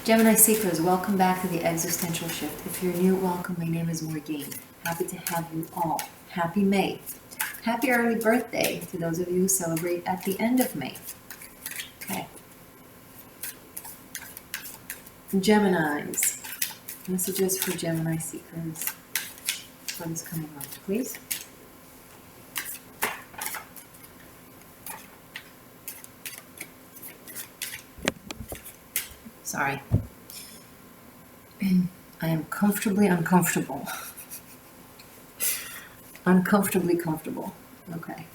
Gemini Seekers, welcome back to the Existential Shift. If you're new, welcome. My name is Morgane. Happy to have you all. Happy May. Happy early birthday to those of you who celebrate at the end of May. Okay. Geminis. Messages for Gemini Seekers. What is coming up, please? Sorry. I am comfortably uncomfortable. Uncomfortably comfortable. Okay.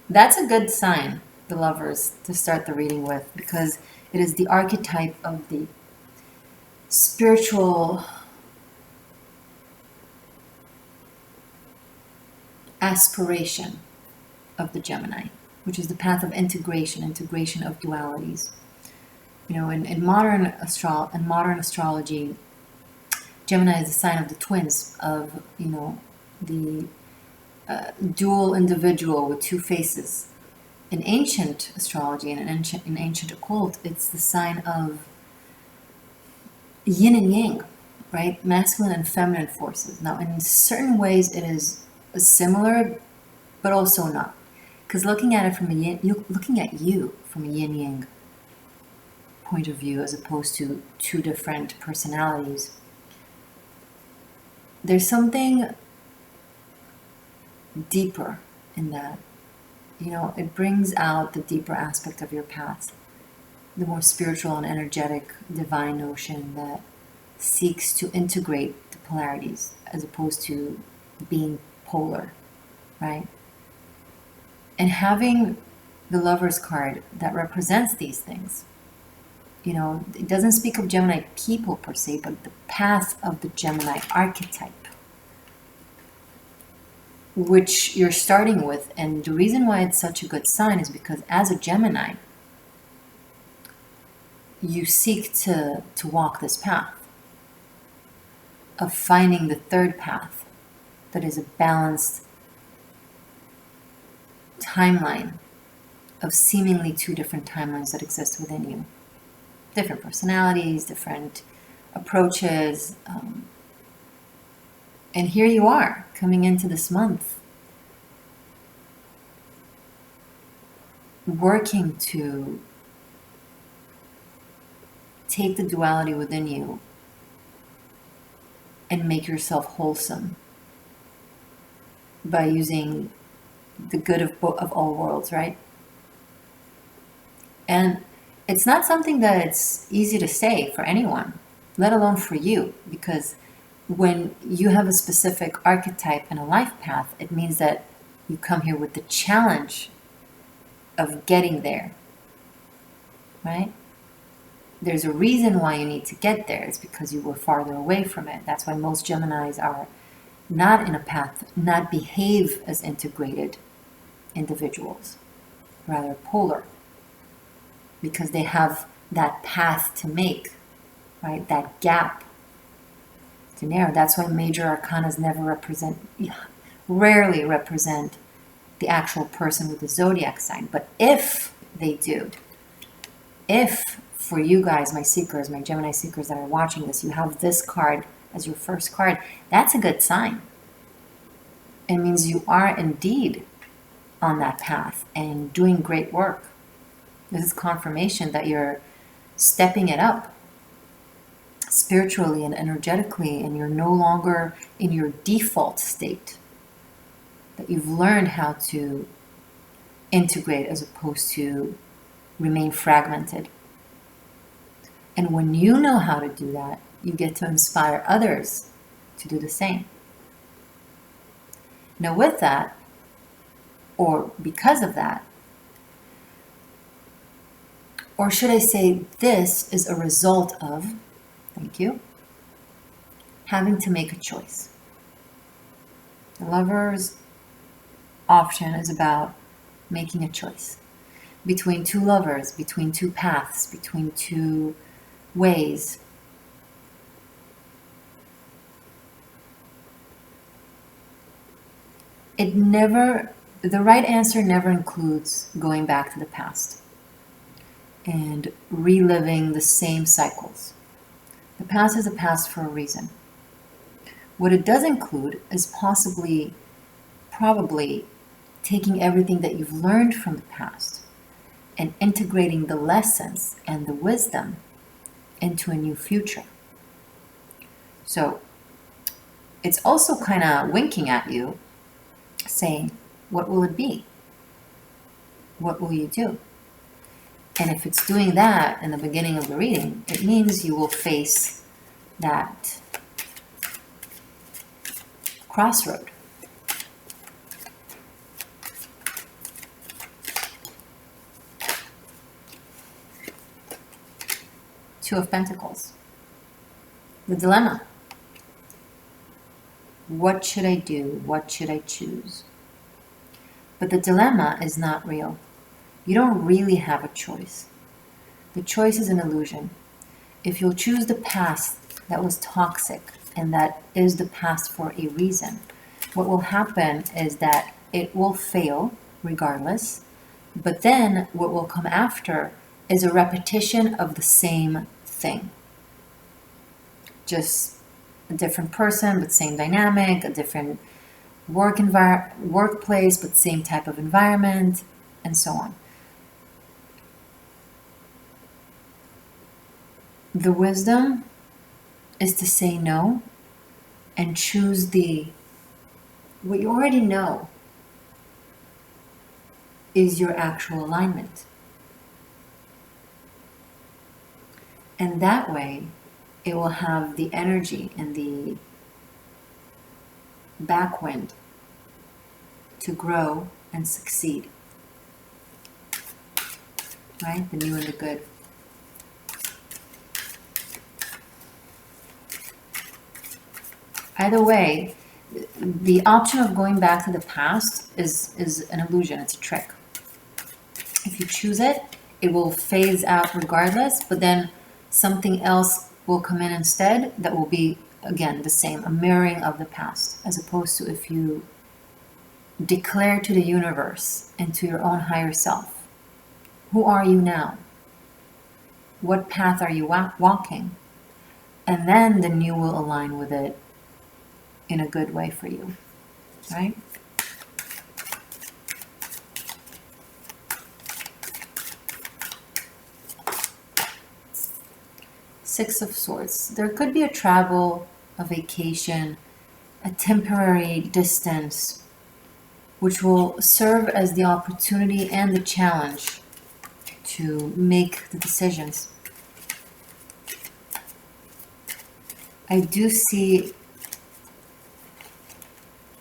That's a good sign, the Lovers, to start the reading with, because it is the archetype of the spiritual aspiration of the Gemini, which is the path of integration of dualities. You know, in modern astrology, Gemini is the sign of the twins, of, you know, the dual individual with two faces. In ancient astrology and in ancient occult, it's the sign of yin and yang, right? Masculine and feminine forces. Now, in certain ways, it is similar, but also not. Because looking at it from looking at you from a yin yang point of view, as opposed to two different personalities, there's something deeper in that. You know, it brings out the deeper aspect of your past, the more spiritual and energetic divine notion that seeks to integrate the polarities as opposed to being polar, right? And having the Lover's card that represents these things, you know, it doesn't speak of Gemini people per se, but the path of the Gemini archetype, which you're starting with. And the reason why it's such a good sign is because as a Gemini, you seek to walk this path of finding the third path that is a balanced timeline of seemingly two different timelines that exist within you. Different personalities, different approaches. And here you are, coming into this month, working to take the duality within you and make yourself wholesome by using the good of all worlds, right? And it's not something that it's easy to say for anyone, let alone for you, because when you have a specific archetype and a life path, it means that you come here with the challenge of getting there, right? There's a reason why you need to get there. It's because you were farther away from it. That's why most Geminis are not in a path, not behave as integrated individuals, rather polar, because they have that path to make, right? That gap to narrow. That's why major arcanas rarely represent the actual person with the zodiac sign. But if they do, if for you guys, my seekers, my Gemini seekers that are watching this, you have this card as your first card, that's a good sign. It means you are indeed on that path and doing great work. This is confirmation that you're stepping it up spiritually and energetically, and you're no longer in your default state, that you've learned how to integrate as opposed to remain fragmented. And when you know how to do that, you get to inspire others to do the same. Now with that, or because of that, or should I say this is a result of, thank you, having to make a choice. The Lovers often is about making a choice between two lovers, between two paths, between two ways. the right answer never includes going back to the past and reliving the same cycles. The past is the past for a reason. What it does include is probably taking everything that you've learned from the past and integrating the lessons and the wisdom into a new future. So it's also kind of winking at you, saying, what will it be? What will you do? And if it's doing that in the beginning of the reading, it means you will face that crossroad. Two of Pentacles. The dilemma. What should I do? What should I choose? But the dilemma is not real. You don't really have a choice. The choice is an illusion. If you'll choose the past that was toxic, and that is the past for a reason, what will happen is that it will fail regardless, but then what will come after is a repetition of the same thing. Just a different person, but same dynamic, a different workplace, but same type of environment, and so on. The wisdom is to say no and choose what you already know is your actual alignment. And that way, it will have the energy and the backwind to grow and succeed. Right? The new and the good. Either way, the option of going back to the past is an illusion, it's a trick. If you choose it, it will phase out regardless, but then something else will come in instead that will be, again, the same, a mirroring of the past, as opposed to if you declare to the universe and to your own higher self, who are you now? What path are you walking? And then the new will align with it in a good way for you, right? Six of Swords. There could be a travel, a vacation, a temporary distance, which will serve as the opportunity and the challenge to make the decisions. I do see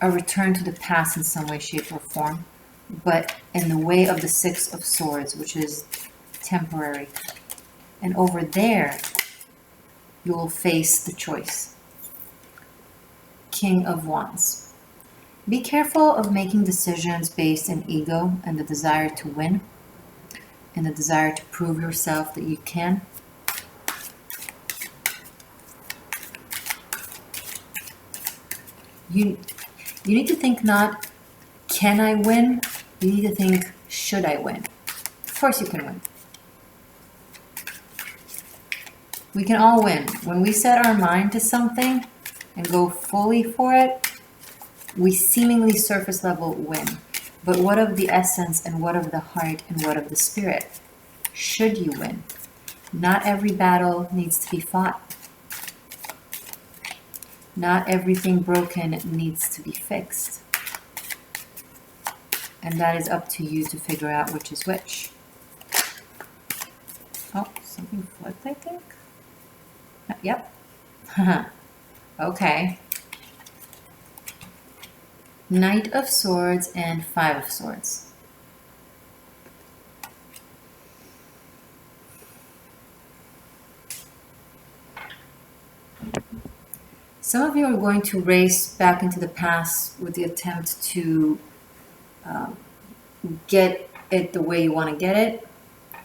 a return to the past in some way, shape, or form, but in the way of the Six of Swords, which is temporary. And over there, you will face the choice. King of Wands. Be careful of making decisions based in ego and the desire to win, and the desire to prove yourself that you can. You need to think not, can I win? You need to think, should I win? Of course you can win. We can all win. When we set our mind to something and go fully for it, we seemingly surface level win. But what of the essence and what of the heart and what of the spirit? Should you win? Not every battle needs to be fought. Not everything broken needs to be fixed. And that is up to you to figure out which is which. Oh, something flipped, I think. Yep. Okay. Knight of Swords and Five of Swords. Some of you are going to race back into the past with the attempt to get it the way you want to get it,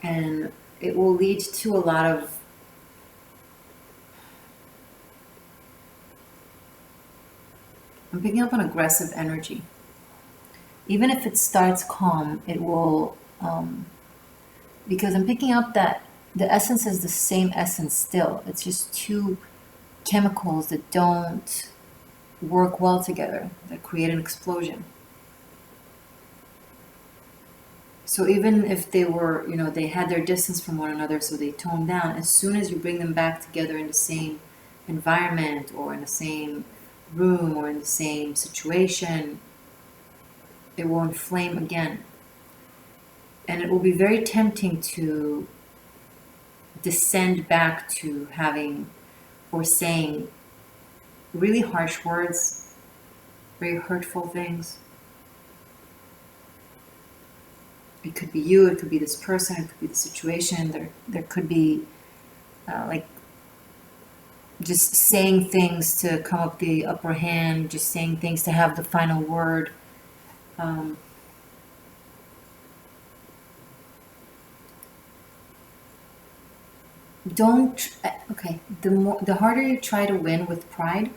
and it will lead to a lot of I'm picking up on aggressive energy. even if it starts calm, it will, because I'm picking up that the essence is the same essence still. It's just two chemicals that don't work well together, that create an explosion. So even if they were, they had their distance from one another, so they toned down, as soon as you bring them back together in the same environment or in the same room or in the same situation, it will inflame again. And it will be very tempting to descend back to having or saying really harsh words, very hurtful things. It could be you, it could be this person, it could be the situation. There could be like just saying things to come up the upper hand, just saying things to have the final word. The harder you try to win with pride,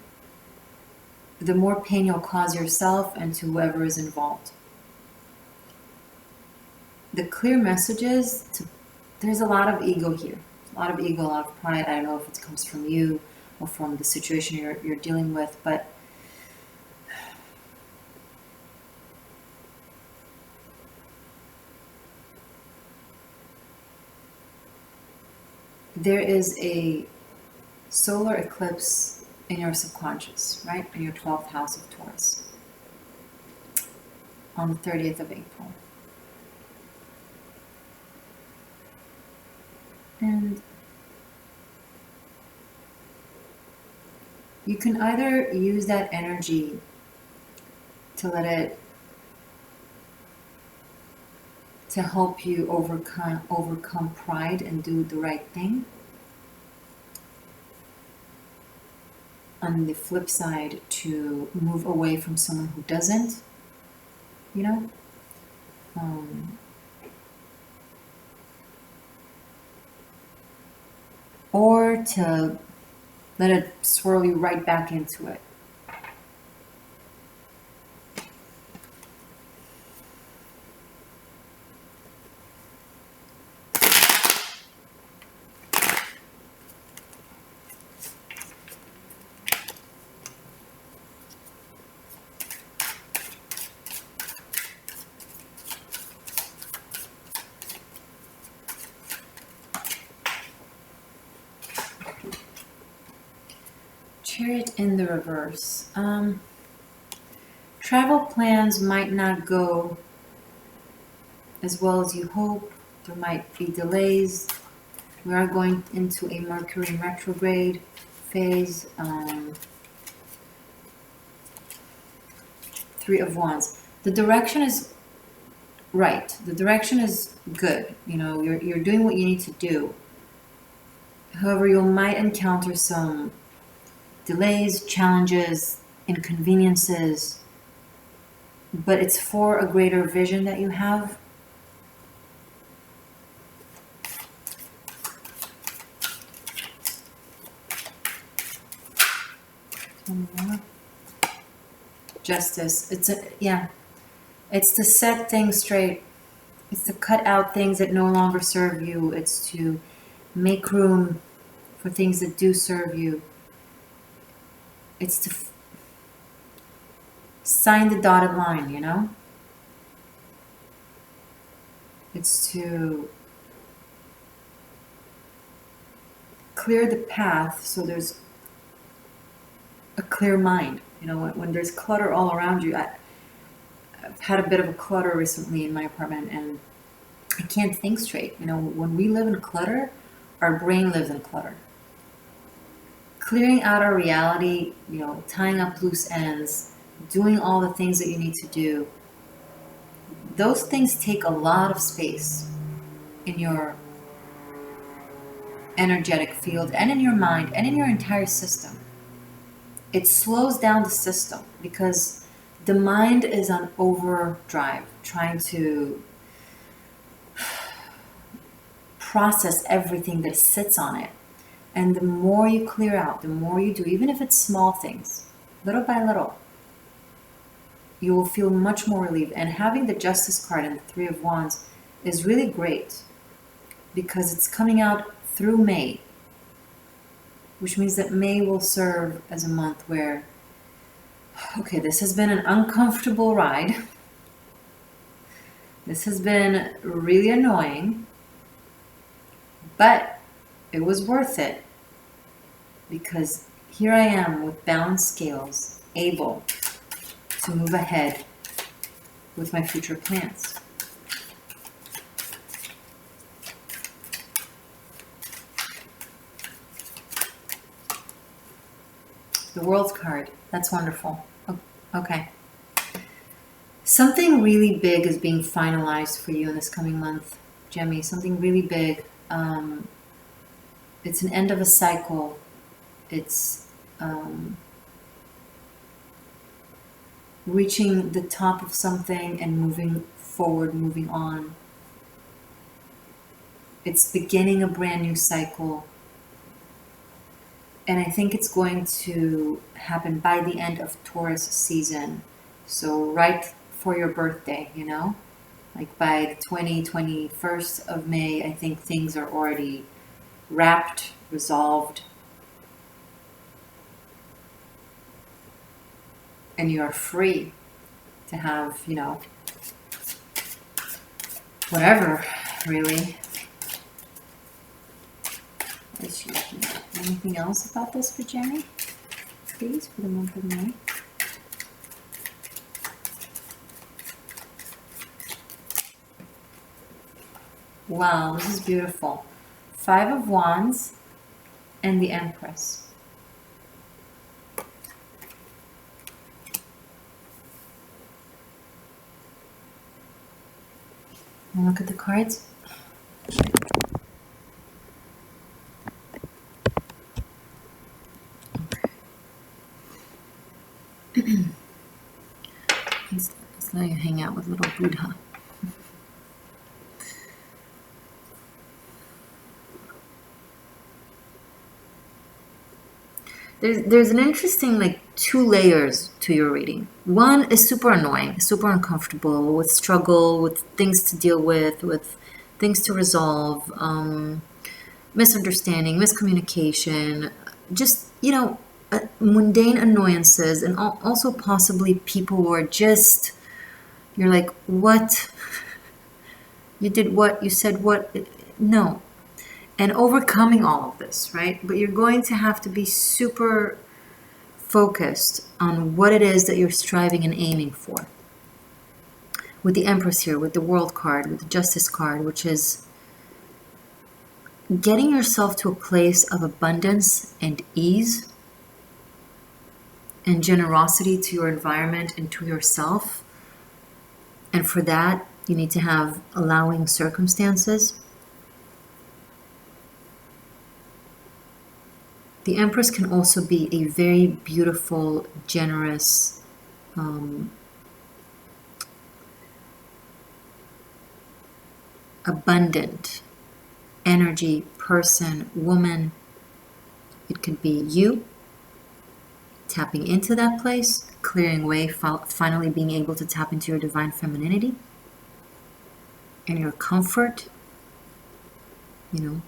the more pain you'll cause yourself and to whoever is involved. The clear message is there's a lot of ego here. A lot of ego, a lot of pride. I don't know if it comes from you or from the situation you're dealing with, but there is a solar eclipse in your subconscious, right? In your 12th house of Taurus on the 30th of April. And you can either use that energy to let it, to help you overcome pride and do the right thing. On the flip side, to move away from someone who doesn't, or to let it swirl you right back into it. Chariot in the reverse. Travel plans might not go as well as you hope. There might be delays. We are going into a Mercury retrograde phase. Three of Wands. The direction is right. The direction is good. You're doing what you need to do. However, you might encounter some delays, challenges, inconveniences, but it's for a greater vision that you have. Justice. It's to set things straight. It's to cut out things that no longer serve you. It's to make room for things that do serve you. It's to sign the dotted line, It's to clear the path so there's a clear mind. When there's clutter all around you. I've had a bit of a clutter recently in my apartment and I can't think straight. When we live in clutter, our brain lives in clutter. Clearing out our reality, tying up loose ends, doing all the things that you need to do, those things take a lot of space in your energetic field and in your mind and in your entire system. It slows down the system because the mind is on overdrive, trying to process everything that sits on it. And the more you clear out, the more you do, even if it's small things, little by little, you will feel much more relieved. And having the Justice card and the Three of Wands is really great because it's coming out through May, which means that May will serve as a month where, okay, this has been an uncomfortable ride. This has been really annoying, but it was worth it because here I am with balanced scales, able to move ahead with my future plans. The World card, that's wonderful. Okay. Something really big is being finalized for you in this coming month, Gemi. Something really big. It's an end of a cycle. It's reaching the top of something and moving forward, moving on. It's beginning a brand new cycle. And I think it's going to happen by the end of Taurus season. So right for your birthday, you know? Like by the 21st of May, I think things are already wrapped, resolved. And you are free to have, you know, whatever, really. What is she looking at? Anything else about this for Gemi, please, for the month of May? Wow, this is beautiful. Five of Wands and the Empress. And look at the cards. Let's let you hang out with little Buddha. There's an interesting like two layers to your reading. One is super annoying, super uncomfortable, with struggle, with things to deal with things to resolve, misunderstanding, miscommunication, just, you know, mundane annoyances, and also possibly people who are just, you're like, what? You did what? You said what? No. And overcoming all of this, right? But you're going to have to be super focused on what it is that you're striving and aiming for. With the Empress here, with the World card, with the Justice card, which is getting yourself to a place of abundance and ease and generosity to your environment and to yourself. And for that, you need to have allowing circumstances. The Empress can also be a very beautiful, generous, abundant energy person, woman. It could be you tapping into that place, clearing away, finally being able to tap into your divine femininity and your comfort, you know.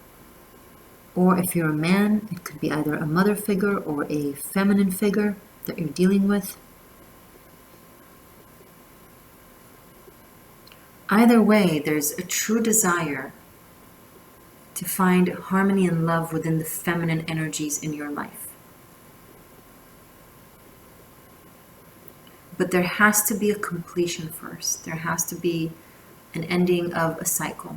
Or if you're a man, it could be either a mother figure or a feminine figure that you're dealing with. Either way, there's a true desire to find harmony and love within the feminine energies in your life. But there has to be a completion first. There has to be an ending of a cycle.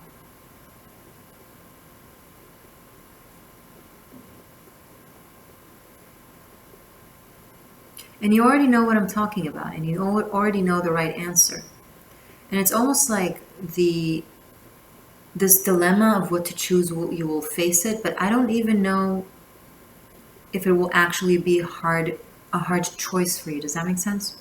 And you already know what I'm talking about, and you already know the right answer. And it's almost like this dilemma of what to choose, you will face it, but I don't even know if it will actually be a hard choice for you. Does that make sense?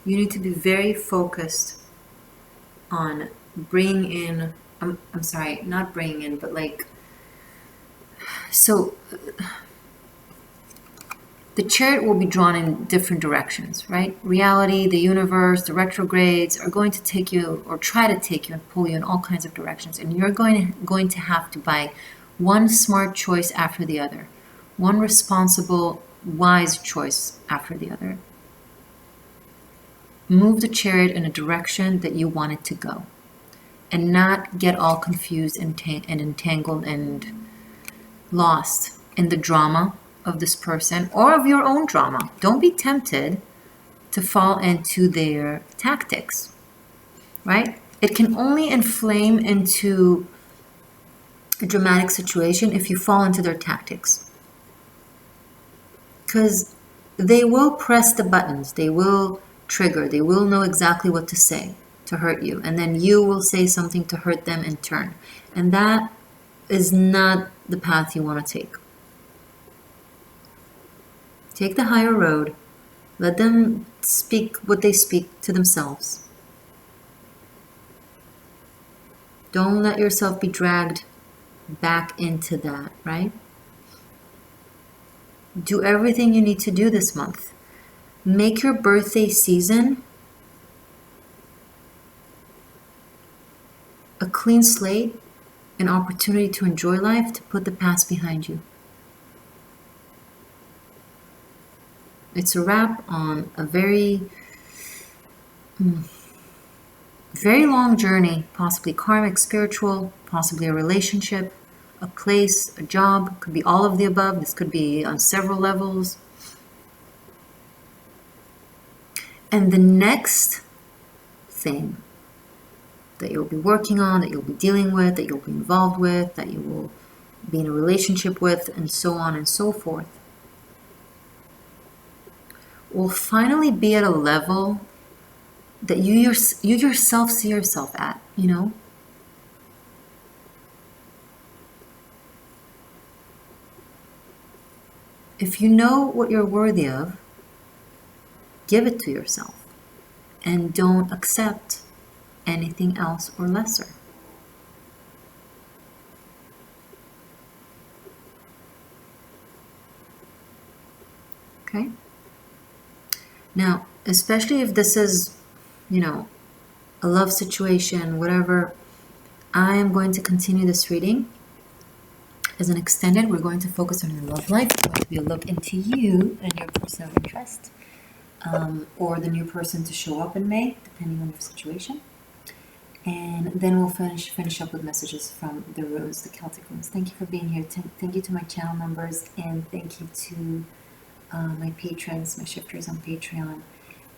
You need to be very focused on bringing in, I'm sorry, not bringing in, but like, so the chariot will be drawn in different directions, right? Reality, the universe, the retrogrades are going to take you or try to take you and pull you in all kinds of directions. And you're going to have to buy one smart choice after the other, one responsible, wise choice after the other. Move the chariot in a direction that you want it to go, and not get all confused and entangled and lost in the drama of this person or of your own drama. Don't be tempted to fall into their tactics, right? It can only inflame into a dramatic situation if you fall into their tactics. Because they will press the buttons, they will trigger, they will know exactly what to say to hurt you, and then you will say something to hurt them in turn. And that is not the path you want to take. Take the higher road. Let them speak what they speak to themselves. Don't let yourself be dragged back into that, right? Do everything you need to do this month. Make your birthday season a clean slate, an opportunity to enjoy life, to put the past behind you. It's a wrap on a very long journey, possibly karmic, spiritual, possibly a relationship, a place, a job. Could be all of the above. This could be on several levels. And the next thing that you'll be working on, that you'll be dealing with, that you'll be involved with, that you will be in a relationship with, and so on and so forth, will finally be at a level that you yourself see yourself at, you know? If you know what you're worthy of, give it to yourself and don't accept anything else or lesser. Okay? Now, especially if this is, you know, a love situation, whatever, I am going to continue this reading as an extended. We're going to focus on your love life. It's going to be a look into you and your person of interest, or the new person to show up in May, depending on your situation. And then we'll finish up with messages from the runes, the Celtic runes. Thank you for being here. Thank you to my channel members, and thank you to my patrons, my shifters on Patreon.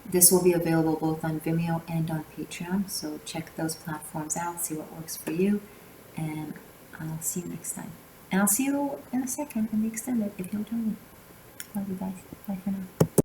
This will be available both on Vimeo and on Patreon, so check those platforms out, see what works for you, and I'll see you next time. And I'll see you in a second in the extended if you'll join me. Love you guys. Bye for now.